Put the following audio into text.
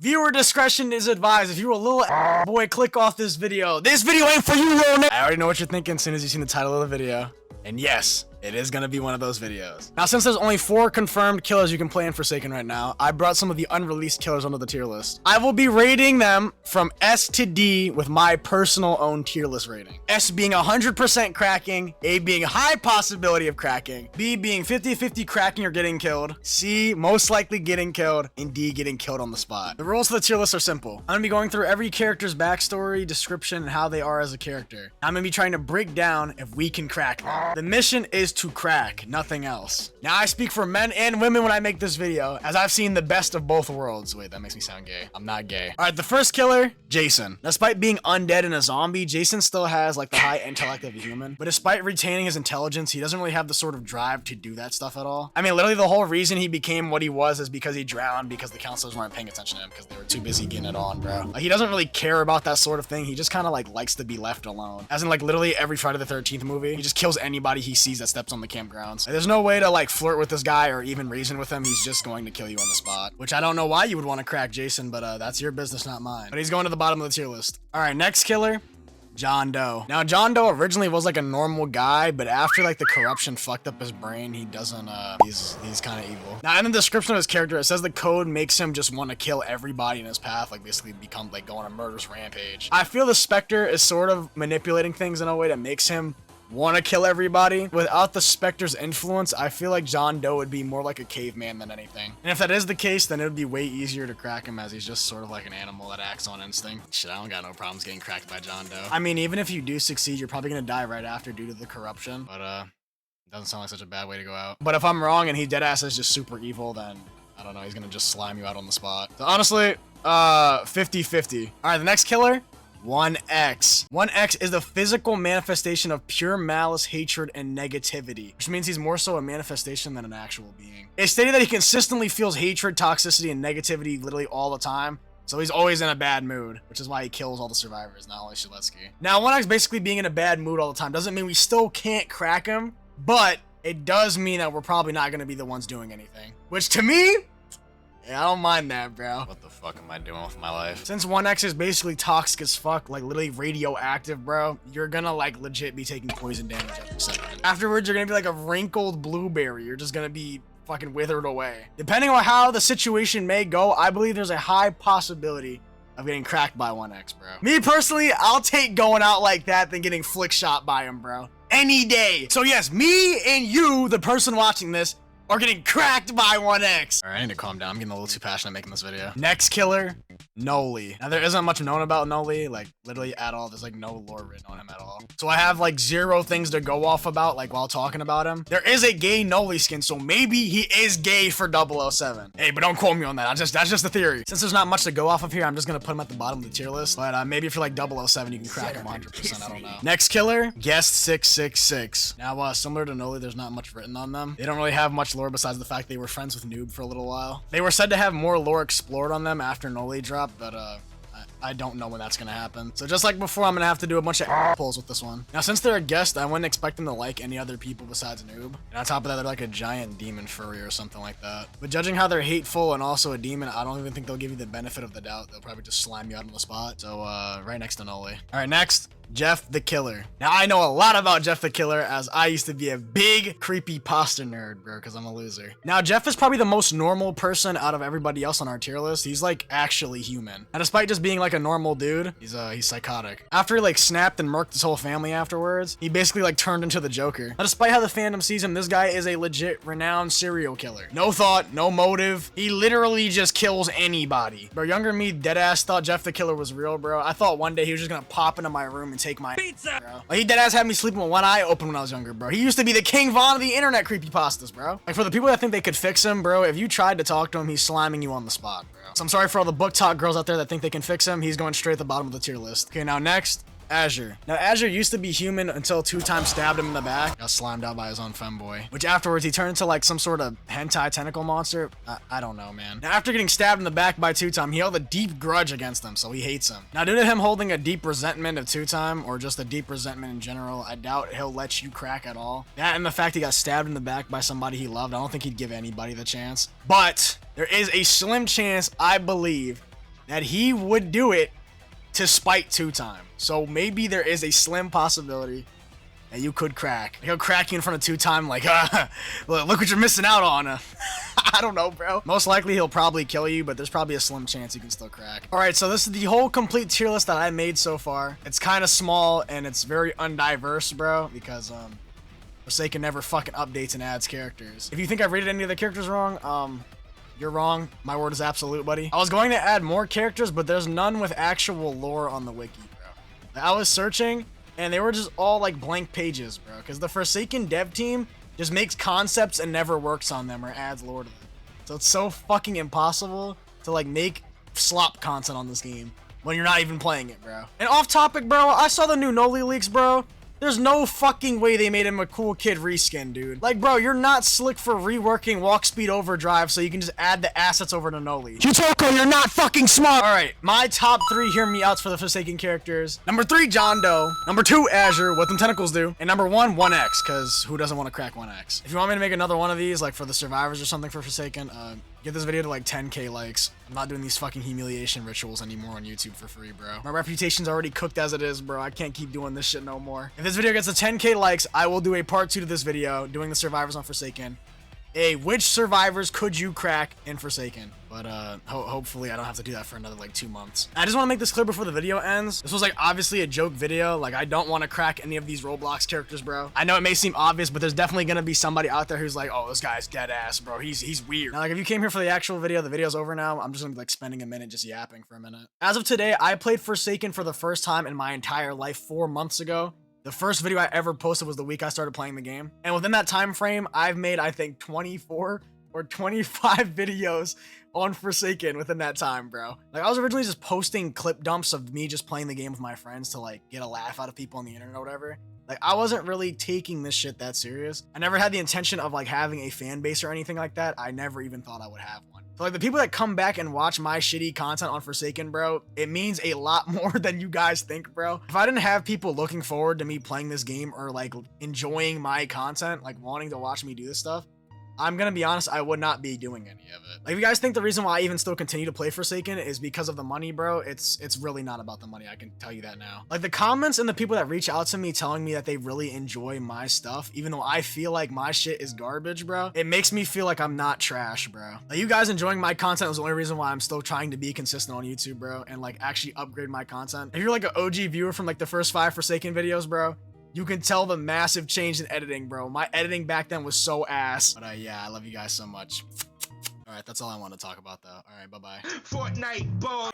Viewer discretion is advised. If you're a little boy, click off this video. This video ain't for you, little nigga. I already know what you're thinking as soon as you see the title of the video. And yes, it is gonna be one of those videos. Now, since there's only 4 confirmed killers you can play in Forsaken right now, I brought some of the unreleased killers onto the tier list. I will be rating them from S to D with my personal own tier list rating. S being 100% cracking, A being a high possibility of cracking, B being 50-50 cracking or getting killed, C most likely getting killed, and D getting killed on the spot. The rules for the tier list are simple. I'm gonna be going through every character's backstory, description, and how they are as a character. I'm gonna be trying to break down if we can crack them. The mission is to crack, nothing else. Now, I speak for men and women when I make this video, as I've seen the best of both worlds. Wait, that makes me sound gay. I'm not gay. All right, the first killer, Jason. Despite being undead and a zombie, Jason still has like the high intellect of a human, but despite retaining his intelligence, he doesn't really have the sort of drive to do that stuff at all. I mean, literally the whole reason he became what he was is because he drowned because the counselors weren't paying attention to him because they were too busy getting it on, bro. Like, he doesn't really care about that sort of thing. He just kind of like likes to be left alone. As in like literally every Friday the 13th movie, he just kills anybody he sees that steps on the campgrounds. Like, there's no way to like flirt with this guy or even reason with him. He's just going to kill you on the spot, which I don't know why you would want to crack Jason, but that's your business, not mine. But he's going to the bottom of the tier list. All right, next killer, John Doe. Now, John Doe originally was like a normal guy, but after like the corruption fucked up his brain, he doesn't, he's kind of evil. Now, in the description of his character, it says the code makes him just want to kill everybody in his path, like basically become like go on a murderous rampage. I feel the Spectre is sort of manipulating things in a way that makes him want to kill everybody. Without the Spectre's influence, I feel like John Doe would be more like a caveman than anything. And if that is the case, then it would be way easier to crack him, as he's just sort of like an animal that acts on instinct. Shit, I don't got no problems getting cracked by John Doe. I mean, even if you do succeed, you're probably gonna die right after due to the corruption, but it doesn't sound like such a bad way to go out. But if I'm wrong and he deadass is just super evil, then I don't know, he's gonna just slime you out on the spot. So honestly, 50-50. All right, the next killer, 1X. 1X is the physical manifestation of pure malice, hatred, and negativity, which means he's more so a manifestation than an actual being. It's stated that he consistently feels hatred, toxicity, and negativity literally all the time, so he's always in a bad mood, which is why he kills all the survivors, not only Shaletsky. Now, 1X basically being in a bad mood all the time doesn't mean we still can't crack him, but it does mean that we're probably not going to be the ones doing anything, which to me, yeah, I don't mind that, bro. What the fuck am I doing with my life? Since 1X is basically toxic as fuck, like literally radioactive, bro, you're gonna like legit be taking poison damage every second. Afterwards, you're gonna be like a wrinkled blueberry. You're just gonna be fucking withered away. Depending on how the situation may go, I believe there's a high possibility of getting cracked by 1X, bro. Me personally, I'll take going out like that than getting flick shot by him, bro. Any day. So yes, me and you, the person watching this, are getting cracked by 1X. All right, I need to calm down. I'm getting a little too passionate making this video. Next killer, Noli. Now, there isn't much known about Noli, like literally at all. There's like no lore written on him at all. So I have like 0 things to go off about, like while talking about him. There is a gay Noli skin, so maybe he is gay for 007. Hey, but don't quote me on that. That's just a theory. Since there's not much to go off of here, I'm just gonna put him at the bottom of the tier list. But maybe for like 007, you can crack him 100%. I don't know. Next killer, Guest 666. Now, similar to Noli, there's not much written on them. They don't really have much lore besides the fact they were friends with Noob for a little while. They were said to have more lore explored on them after Noli dropped, but I don't know when that's gonna happen. So just like before, I'm gonna have to do a bunch of pulls with this one. Now, since they're a guest, I wouldn't expect them to like any other people besides Noob. And on top of that, they're like a giant demon furry or something like that. But judging how they're hateful and also a demon, I don't even think they'll give you the benefit of the doubt. They'll probably just slime you out on the spot. So right next to Noli. All right, next, Jeff the Killer. Now, I know a lot about Jeff the Killer, as I used to be a big creepypasta nerd, bro, because I'm a loser. Now, Jeff is probably the most normal person out of everybody else on our tier list. He's like actually human. And despite just being like a normal dude, he's psychotic. After he like snapped and murked his whole family afterwards, he basically like turned into the Joker. Now, despite how the fandom sees him, this guy is a legit renowned serial killer. No thought, no motive. He literally just kills anybody. Bro, younger me deadass thought Jeff the Killer was real, bro. I thought one day he was just gonna pop into my room and take my pizza, bro. Like, he deadass had me sleeping with one eye open when I was younger, bro. He used to be the King Von of the internet creepypastas, bro. Like, for the people that think they could fix him, bro, if you tried to talk to him, he's sliming you on the spot, bro. So I'm sorry for all the book talk girls out there that think they can fix him. He's going straight at the bottom of the tier list. Okay, now next, Azure. Now, Azure used to be human until 2 times stabbed him in the back. Got slimed out by his own femboy. Which afterwards, he turned into like some sort of hentai tentacle monster. I don't know, man. Now, after getting stabbed in the back by 2 Time, he held a deep grudge against him, so he hates him. Now, due to him holding a deep resentment of 2 Time, or just a deep resentment in general, I doubt he'll let you crack at all. That and the fact he got stabbed in the back by somebody he loved, I don't think he'd give anybody the chance. But there is a slim chance, I believe, that he would do it to spite 2-time. So maybe there is a slim possibility that you could crack. He'll crack you in front of 2-time like, look what you're missing out on. I don't know, bro. Most likely he'll probably kill you, but there's probably a slim chance you can still crack. All right, so this is the whole complete tier list that I made so far. It's kind of small and it's very undiverse, bro, because Forsaken never fucking updates and adds characters. If you think I rated any of the characters wrong, you're wrong. My word is absolute, buddy. I was going to add more characters, but there's none with actual lore on the wiki, bro. I was searching, and they were just all like blank pages, bro. Because the Forsaken dev team just makes concepts and never works on them or adds lore to them. So it's so fucking impossible to like make slop content on this game when you're not even playing it, bro. And off topic, bro, I saw the new Noli leaks, bro. There's no fucking way they made him a cool kid reskin, dude. Like, bro, you're not slick for reworking walk speed overdrive so you can just add the assets over to Noli. Chutoko, you're not fucking smart. All right, my top 3 hear me outs for the Forsaken characters. Number 3, John Doe. Number 2, Azure, what them tentacles do. And number 1, 1X, because who doesn't want to crack 1X? If you want me to make another one of these, like for the survivors or something for Forsaken, get this video to like 10k likes. I'm not doing these fucking humiliation rituals anymore on YouTube for free, bro. My reputation's already cooked as it is, bro. I can't keep doing this shit no more. If this video gets to 10k likes, I will do a part 2 to this video doing the survivors on Forsaken. Which survivors could you crack in Forsaken? But hopefully I don't have to do that for another like 2 months. I just want to make this clear before the video ends. This was like obviously a joke video. Like I don't want to crack any of these Roblox characters, bro. I know it may seem obvious, but there's definitely gonna be somebody out there who's like, oh, this guy's dead ass, bro. He's weird. Now, like if you came here for the actual video, the video's over now. I'm just gonna be like spending a minute just yapping for a minute. As of today, I played Forsaken for the first time in my entire life 4 months ago. The first video I ever posted was the week I started playing the game. And within that time frame, I've made, I think, 24 or 25 videos on Forsaken within that time, bro. Like, I was originally just posting clip dumps of me just playing the game with my friends to, like, get a laugh out of people on the internet or whatever. Like, I wasn't really taking this shit that serious. I never had the intention of, like, having a fan base or anything like that. I never even thought I would have one. So, like, the people that come back and watch my shitty content on Forsaken, bro, it means a lot more than you guys think, bro. If I didn't have people looking forward to me playing this game or, like, enjoying my content, like, wanting to watch me do this stuff, I'm gonna be honest, I would not be doing any of it. Like, if you guys think the reason why I even still continue to play Forsaken is because of the money, bro, it's really not about the money, I can tell you that now. Like, the comments and the people that reach out to me telling me that they really enjoy my stuff, even though I feel like my shit is garbage, bro, it makes me feel like I'm not trash, bro. Like, you guys enjoying my content was the only reason why I'm still trying to be consistent on YouTube, bro, and, like, actually upgrade my content. If you're, like, an OG viewer from, like, the first 5 Forsaken videos, bro, you can tell the massive change in editing, bro. My editing back then was so ass. But yeah, I love you guys so much. All right, that's all I want to talk about, though. All right, bye-bye. Fortnite, boom.